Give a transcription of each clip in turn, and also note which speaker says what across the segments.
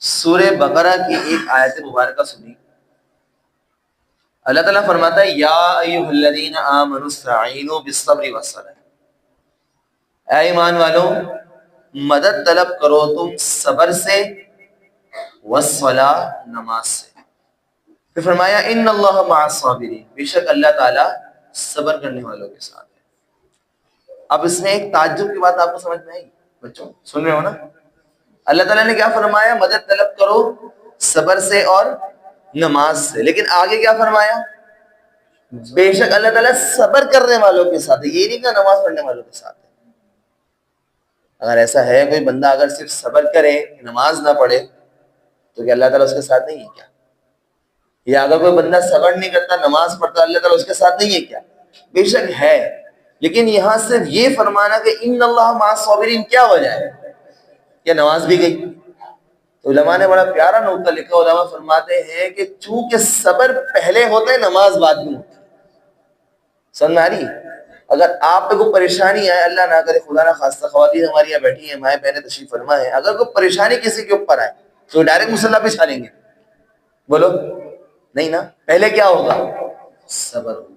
Speaker 1: سورہ بقرہ کی ایک آیت مبارکہ سنی. اللہ تعالیٰ فرماتا ہے یا ایھا الذین آمنوا استعینوا بالصبر والصلاۃ. اے ایمان والو مدد طلب کرو تم صبر سے والصلاۃ نماز سے. پھر فرمایا ان اللہ مع الصابرین، بے شک اللہ تعالیٰ صبر کرنے والوں کے ساتھ ہے. اب اس میں ایک تعجب کی بات آپ کو سمجھ میں آئی بچوں؟ سن رہے ہو نا؟ اللہ تعالیٰ نے کیا فرمایا؟ مدد طلب کرو صبر سے اور نماز سے. لیکن آگے کیا فرمایا؟ بے شک اللہ تعالیٰ صبر کرنے والوں کے ساتھ ہے. یہ نہیں کہ نماز پڑھنے والوں کے ساتھ ہے. اگر ایسا ہے کوئی بندہ اگر صرف صبر کرے نماز نہ پڑھے تو کیا اللہ تعالیٰ اس کے ساتھ نہیں ہے کیا؟ یا اگر کوئی بندہ صبر نہیں کرتا نماز پڑھتا اللہ تعالیٰ اس کے ساتھ نہیں ہے کیا؟ بے شک ہے. لیکن یہاں صرف یہ فرمانا کہ ان اللہ مع الصابرین کیا وجہ ہے؟ یا نماز بھی گئی؟ تو علماء نے بڑا پیارا نقطہ لکھا. علماء فرماتے ہیں کہ چونکہ صبر پہلے ہوتا ہے نماز بعد میں ہوتی ہے. سمجھ میں آ رہی؟ اگر آپ پہ کوئی پریشانی آئے، اللہ نہ کرے خدا نہ خواستہ، خواتین ہماری یہاں بیٹھی ہیں، مائیں بہنیں تشریف فرما ہے، اگر کوئی پریشانی کسی کے اوپر آئے تو ڈائریکٹ مصلی پہ چھالیں گے؟ بولو نہیں نا. پہلے کیا ہوگا؟ صبر ہوگا.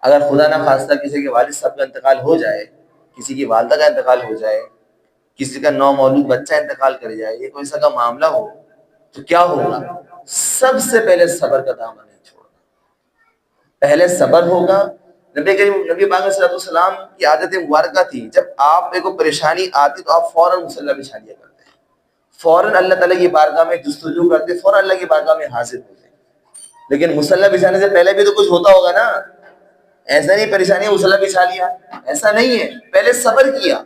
Speaker 1: اگر خدا نہ خواستہ کسی کے والد صاحب کا انتقال ہو جائے، کسی کی والدہ کا انتقال ہو جائے، کسی کا نومولود بچہ انتقال کر جائے، یہ کوئی سا کا معاملہ ہو تو کیا ہوگا؟ سب سے پہلے صبر کا دامن نہیں چھوڑنا. پہلے صبر ہوگا. نبی پاک صلی اللہ علیہ وسلم کی عادت مبارکہ تھی جب آپ کو پریشانی آتی تو آپ فوراً مصلی بچھا لیا کرتے ہیں، فوراً اللہ تعالیٰ کی بارگاہ میں جستجو کرتے، فوراً اللہ کی بارگاہ میں حاضر ہوتے. لیکن مصلی بچھانے سے پہلے بھی تو کچھ ہوتا ہوگا نا. ایسا نہیں پریشانی مصلی بچھا لیا، ایسا نہیں ہے. پہلے صبر کیا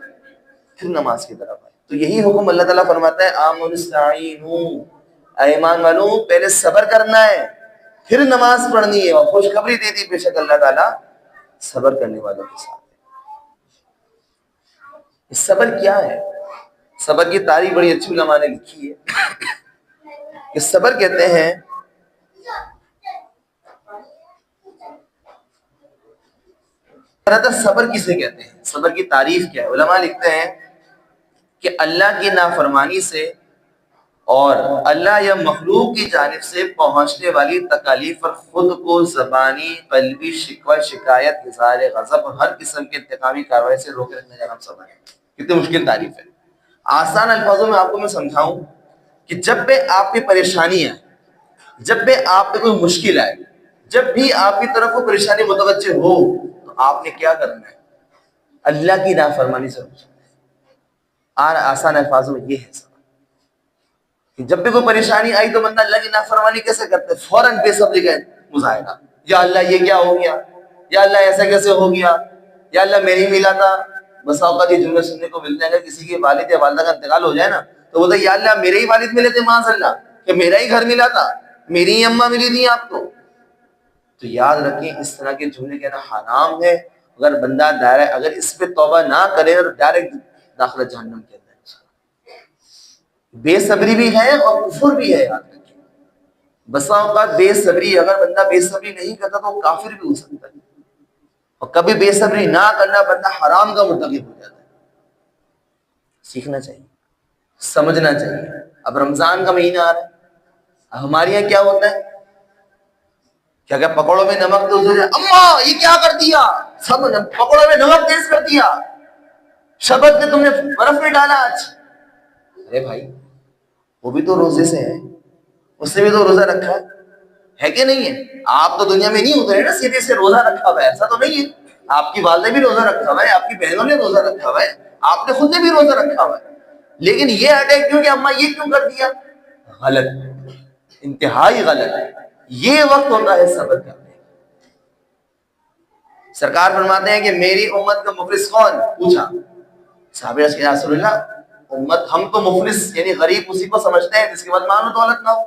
Speaker 1: پھر نماز کی طرف آئے. تو یہی حکم اللہ تعالیٰ فرماتا ہے آمنوا استعینوا، ایمان والو پہلے صبر کرنا ہے پھر نماز پڑھنی ہے. اور خوشخبری دے دی بے شک اللہ تعالیٰ صبر کرنے والوں کے ساتھ ہے. صبر کیا ہے؟ صبر کی تعریف بڑی اچھی علماء نے لکھی ہے کہ صبر کہتے ہیں صبر کسے کہتے ہیں؟ صبر کی تعریف کیا ہے؟ علماء لکھتے ہیں کہ اللہ کی نافرمانی سے اور اللہ یا مخلوق کی جانب سے پہنچنے والی تکالیف پر خود کو زبانی، قلبی شکوہ، شکایت، اظہار غضب اور ہر قسم کے انتقامی کارروائی سے روکے رکھنے کا نام صبر ہے. کتنی مشکل تعریف ہے. آسان الفاظوں میں آپ کو میں سمجھاؤں کہ جب بھی آپ کی پریشانی آئے، جب بھی آپ پہ کوئی مشکل آئے، جب بھی آپ کی طرف کوئی پریشانی متوجہ ہو تو آپ نے کیا کرنا ہے؟ اللہ کی نافرمانی سے روکنا ہے. آسان الفاظوں میں یہ ہے صبر. کہ جب بھی کوئی پریشانی آئی تو بندہ اللہ کی نافرمانی کیسے کرتا ہے؟ فوراً بے صبری کا مظاہرہ. یا اللہ یہ کیا ہو گیا؟ یا اللہ ایسا کیسے ہو گیا؟ یا اللہ میرے ہی ملا تھا. بس اوقات یہ جملے سننے کو ملتے ہیں اگر کسی کے والد یا والدہ کا انتقال ہو جائے نا تو بولتا ہے یا اللہ میرے ہی والد ملے تھے معاذ اللہ، کہ میرا ہی گھر ملا تھا، میری ہی اماں ملی تھی آپ کو. تو یاد رکھیں اس طرح کے جملے کہنا حرام ہے. اگر بندہ اگر اس پہ توبہ نہ کرے تو ڈائریکٹ داخلہ جہنم کے اندر. بے صبری بھی ہے اور کفر بھی ہے. یاد رکھیں بسا اوقات بے صبری، اگر بندہ بے صبری نہیں کرتا تو وہ کافر بھی ہو سکتا ہے. اور کبھی بے صبری نہ کرنا بندہ حرام کا مرتکب ہو جاتا ہے. سیکھنا چاہیے، سمجھنا چاہیے. اب رمضان کا مہینہ آ رہا ہے، ہمارے یہاں کیا ہوتا ہے؟ کیا پکوڑوں میں نمک تو اماں یہ کیا کر دیا، سب پکوڑوں میں نمک تیز کر دیا، شبت نے تم نے برف میں ڈالا آج. ارے بھائی وہ بھی تو روزے سے ہے، اس نے بھی تو روزہ رکھا ہے کہ نہیں ہے؟ آپ تو دنیا میں نہیں اترے نا سیدھے سے روزہ رکھا ہوا ہے، ایسا تو نہیں ہے. آپ کی والدہ بھی روزہ رکھا ہوا ہے، آپ کی بہنوں نے روزہ رکھا ہوا ہے، آپ نے خود نے بھی روزہ رکھا ہوا ہے. لیکن یہ اٹیک کیوں کہ اماں یہ کیوں کر دیا؟ غلط، انتہائی غلط. یہ وقت ہوتا ہے صبر کرنے. سرکار فرماتے ہیں کہ میری امت کا مفلس کون؟ پوچھا صحابہ یا رسول اللہ امت ہم تو مفلس یعنی غریب اسی کو سمجھتے ہیں جس کے بعد مال و دولت نہ ہو،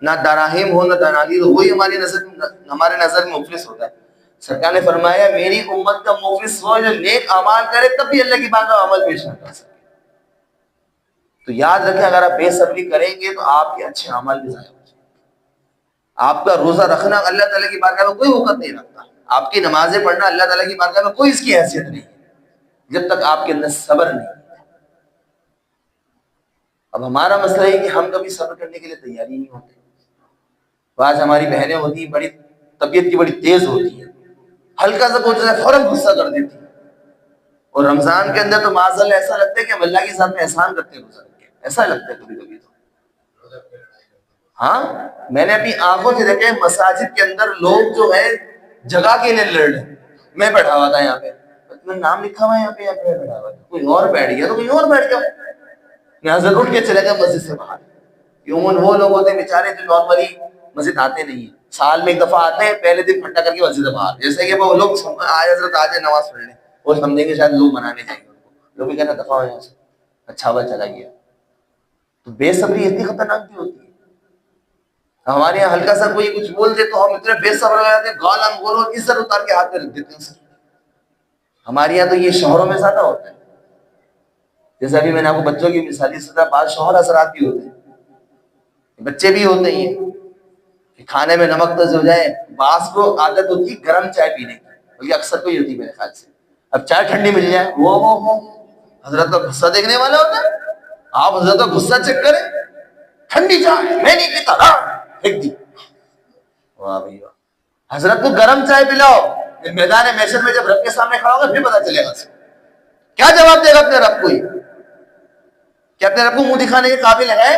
Speaker 1: نہ دراہیم ہو نہ دنانیر ہو، وہی ہمارے نظر میں مفلس ہوتا ہے. سرکار نے فرمایا میری امت کا مفلس وہ جو نیک اعمال کرے تب بھی اللہ کی بارگاہ عمل پیش نہ کر سکے. تو یاد رکھیں اگر آپ بے صبری کریں گے تو آپ کے اچھے عمل بھی ضائع ہو جائیں گے. آپ کا روزہ رکھنا اللہ تعالیٰ کی بارگاہ میں کوئی وقت نہیں رکھتا. آپ کی نمازیں پڑھنا اللہ تعالیٰ کی بارگاہ میں کوئی اس کی حیثیت نہیں ہے جب تک آپ کے اندر صبر نہیں. اب ہمارا مسئلہ ہے کہ ہم کبھی صبر کرنے کے لیے تیار ہی نہیں ہوتے. آج ہماری بہنیں ہوتی ہیں بڑی طبیعت کی بڑی تیز ہوتی ہیں, ہلکا سا کچھ فوراً غصہ کر دیتی ہیں, اور رمضان کے اندر تو معاذ اللہ ایسا لگتا ہے کہ ہم اللہ کے ساتھ میں احسان کرتے ہیں روزہ رکھ کے, ایسا لگتا ہے کبھی کبھی تو. ہاں میں نے اپنی آنکھوں سے دیکھے مساجد کے اندر لوگ جو ہے جگہ کے لیے لڑ رہے. میں بیٹھا ہوا تھا یہاں پہ, نام لکھا ہوا ہے یہاں پہ بیٹھا ہوا, کوئی اور بیٹھ گیا تو کوئی اور بیٹھ گیا. میں حضرت اٹھ کے چلے گیا مسجد سے باہر. عموماً وہ لوگ ہوتے ہیں بیچارے جو نارملی مسجد آتے نہیں ہیں, سال میں ایک دفعہ آتے ہیں, پہلے دن پھٹا کر کے مسجد سے باہر, جیسے کہ وہ لوگ آج حضرت آج نماز پڑھنے, وہ سمجھیں گے شاید لوگ منانے جائیں گے ان کو, لوگ بھی کہنا دفعہ ہو یہاں سے, اچھا ہوا چلا گیا. تو بے صبری اتنی خطرناک بھی ہوتی ہے. ہمارے یہاں ہلکا سا کوئی کچھ بول دے تو ہم اتنے بے صبر ہو جاتے ہیں, گالا گولو عزت اتار کے ہاتھ میں رکھ دیتے ہیں. ہمارے یہاں تو یہ شوہروں میں زیادہ ہوتا ہے. جیسے ابھی میں نے آپ کو بچوں کی مثالی سے بعض شوہر اثرات بھی ہوتے ہیں, بچے بھی ہوتے ہیں کہ کھانے میں نمک تز ہو جائے. بعض کو عادت ہوتی ہے گرم چائے پینے کی, بلکہ اکثر کوئی ہوتی ہے میرے خیال سے. اب چائے ٹھنڈی مل جائے, وہ حضرت کا غصہ دیکھنے والا ہوتا ہے. آپ حضرت کا غصہ چیک کریں, ٹھنڈی چائے میں نہیں پیتا, پھینک دی. واہ بھائی واہ, حضرت کو گرم چائے پلاؤ, میدان محشر میں جب رب کے سامنے کھڑا ہوگا پھر پتا چلے گا کیا جواب دے گا اپنے رب کو. کیا اپنے رب کو منہ دکھانے کے قابل ہے؟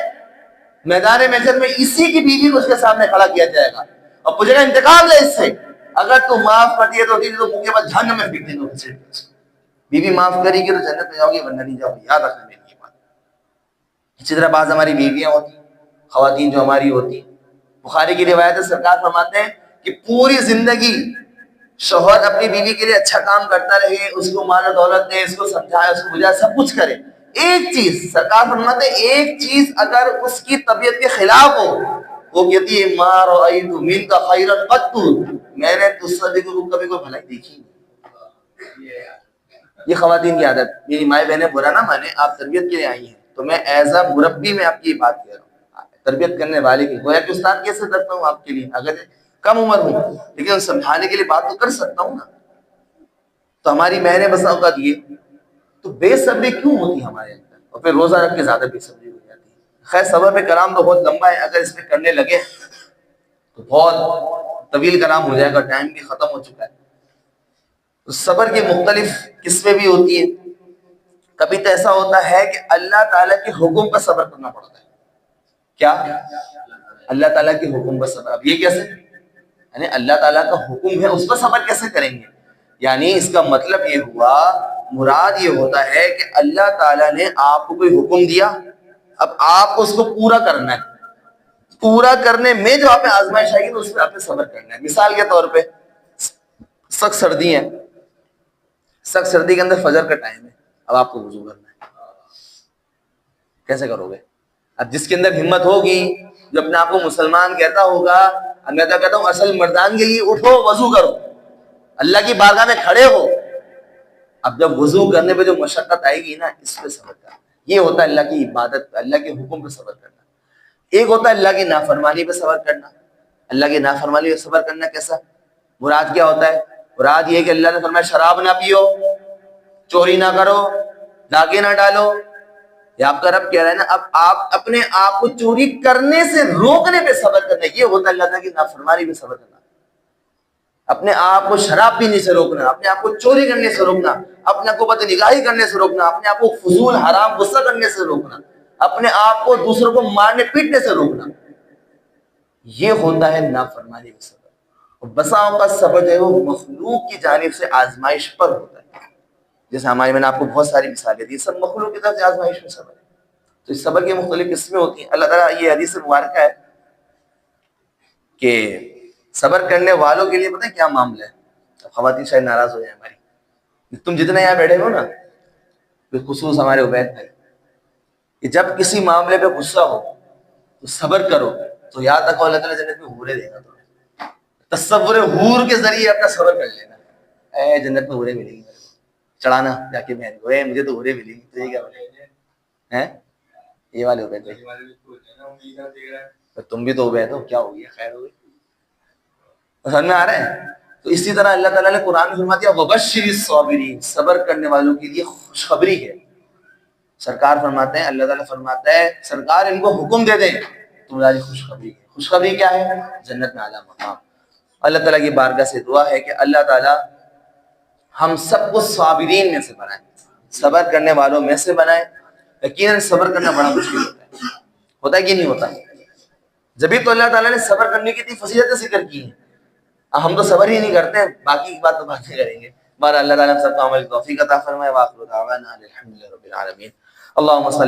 Speaker 1: میدان محشر میں اسی کی بیوی کو اس کے سامنے کھڑا کیا جائے گا اور پوچھے گا انتقام لے اس سے, اگر تو معاف کر دیے تو منہ کے بعد جہنم میں پھینک دیں گے. بیوی معاف کرے گی تو جنت میں جاؤ گی, ورنہ نہیں جاؤ گی, یاد رکھنا میری یہ بات. اسی طرح بعض ہماری بیویاں ہوتی, خواتین جو ہماری ہوتی, بخاری کی روایت ہے سرکار فرماتے ہیں کہ پوری زندگی شوہر اپنی بیوی کے لیے اچھا کام کرتا رہے, اس کو مال و دولت دے, اس کو سمجھائے, اس کو بجھائے, سب کچھ کرے. ایک چیز سرکار فرماتے ہیں, ایک چیز اگر اس کی طبیعت کے خلاف ہو, وہ کہتی ہے ما رأیت منک خیرا قط, میں نے تجھ سے کبھی کوئی بھلائی دیکھی نہیں. یہ خواتین کی عادت. میری مائیں بہنیں برا نہ مانے, آپ تربیت کے لیے آئی ہیں, تو میں ایز اے مربی میں آپ کی بات کہہ رہا ہوں, تربیت کرنے والے کی. گویا کہ استاد کیسے کرتا ہوں آپ کے لیے, اگر کم عمر ہوں لیکن سمجھانے کے لیے بات تو کر سکتا ہوں نا. تو ہماری بہنیں بس اوقات یہ, تو بے صبری کیوں ہوتی ہمارے اندر, اور پھر روزہ رکھ کے زیادہ بے صبری ہو جاتی ہے. خیر صبر پہ کلام تو بہت لمبا ہے, اگر اس پہ کرنے لگے تو بہت طویل کلام ہو جائے گا, ٹائم بھی ختم ہو چکا ہے. تو صبر کی مختلف قسمیں بھی ہوتی ہیں. کبھی تو ایسا ہوتا ہے کہ اللہ تعالیٰ کے حکم پر صبر کرنا پڑتا ہے. کیا اللہ تعالیٰ کے حکم پر صبر, اب یہ کیسے, یعنی اللہ تعالیٰ کا حکم ہے اس پر صبر کیسے کریں گے؟ یعنی اس کا مطلب یہ ہوا, مراد یہ ہوتا ہے کہ اللہ تعالیٰ نے آپ کو کوئی حکم دیا, اب آپ کو اس کو پورا کرنا ہے. پورا کرنے میں جو آپ نے آزمائش آئے گی تو اس پہ آپ نے صبر کرنا ہے. مثال کے طور پہ سخت سردی ہے, سخت سردی کے اندر فجر کا ٹائم ہے, اب آپ کو وضو کرنا ہے, کیسے کرو گے؟ اب جس کے اندر ہمت ہوگی, جو اپنے آپ کو مسلمان کہتا ہوگا, میں تو کہتا ہوں اصل مردان کے لیے اٹھو, وضو کرو, اللہ کی بارگاہ میں کھڑے ہو. اب جب وضو کرنے پہ جو مشقت آئے گی نا, اس پہ صبر کرنا. یہ ہوتا ہے اللہ کی عبادت, اللہ کے حکم پہ صبر کرنا. ایک ہوتا ہے اللہ کی نافرمانی پہ صبر کرنا. اللہ کی نافرمانی پہ صبر کرنا کیسا, مراد کیا ہوتا ہے؟ مراد یہ کہ اللہ نے فرمایا شراب نہ پیو, چوری نہ کرو, ڈاکے نہ ڈالو. یہ آپ کا رب کہہ رہا ہے نا, اب آپ اپنے آپ کو چوری کرنے سے روکنے پہ صبر کرنا. یہ ہوتا ہے اللہ تعالیٰ کی نافرمانی پہ صبر کرنا. اپنے آپ کو شراب پینے سے روکنا, اپنے آپ کو چوری کرنے سے روکنا, اپنے آپ کو بد نگاہی کرنے سے روکنا, اپنے آپ کو فضول حرام غصہ کرنے سے روکنا, اپنے آپ کو دوسروں کو مارنے پیٹنے سے روکنا. یہ ہوتا ہے نافرمانی کا صبر. اور بسا اوقات صبر جو ہے وہ مخلوق کی جانب سے آزمائش پر ہوتا ہے. جیسے ہمارے, میں نے آپ کو بہت ساری مثالیں دی, سب مخلوق کی طرف سے آزمائش میں صبر ہے. تو اس صبر کی مختلف قسمیں ہوتی ہیں. اللہ تعالیٰ یہ حدیث مبارکہ ہے کہ صبر کرنے والوں کے لیے پتہ ہے کیا معاملہ ہے. خواتین شاید ناراض ہو جائیں ہماری, تم جتنے یہاں بیٹھے ہو نا, خصوص ہمارے عبید بھائی, کہ جب کسی معاملے پہ غصہ ہو تو صبر کرو, تو یاد رکھو اللہ تعالیٰ جنت میں حوریں دے گا تمہیں. تصور حور کے ذریعے اپنا صبر کر لینا, اے جنت میں حوریں ملیں گی, چڑھانا جا کے بہن کو, اے مجھے تو حوریں ملیں گی, تو یہ کیا بولے, یہ والے عبید بھائی, تم بھی تو عبید ہو, کیا ہو گیا, خیر ہو گئی, سمجھ میں آ رہا ہے؟ تو اسی طرح اللہ تعالیٰ نے قرآن میں فرما دیا وَبَشِّرِ الصَّابِرِينَ, صبر کرنے والوں کے لیے خوشخبری ہے. سرکار فرماتے ہیں، اللہ تعالیٰ فرماتا ہے سرکار ان کو حکم دے دیں تو مجھے خوشخبری ہے۔ خوشخبری کیا ہے؟ جنت میں اعلیٰ مقام۔ اللہ تعالیٰ کی بارگاہ سے دعا ہے کہ اللہ تعالیٰ ہم سب کو صابرین میں سے بنائیں، صبر کرنے والوں میں سے بنائیں۔ یقیناً صبر کرنا بڑا مشکل ہوتا ہے کہ نہیں ہوتا؟ جبھی تو اللہ تعالیٰ نے صبر کرنے کی اتنی فضیلتیں ذکر کی ہیں، ہم تو صبر ہی نہیں کرتے، باقی کی بات تو باتیں کریں گے۔ بہرحال اللہ تعالیٰ ہم سب کو عمل کی توفیق عطا فرمائے۔ وآخر دعوانا الحمد للہ رب العالمین۔ اللہم صلی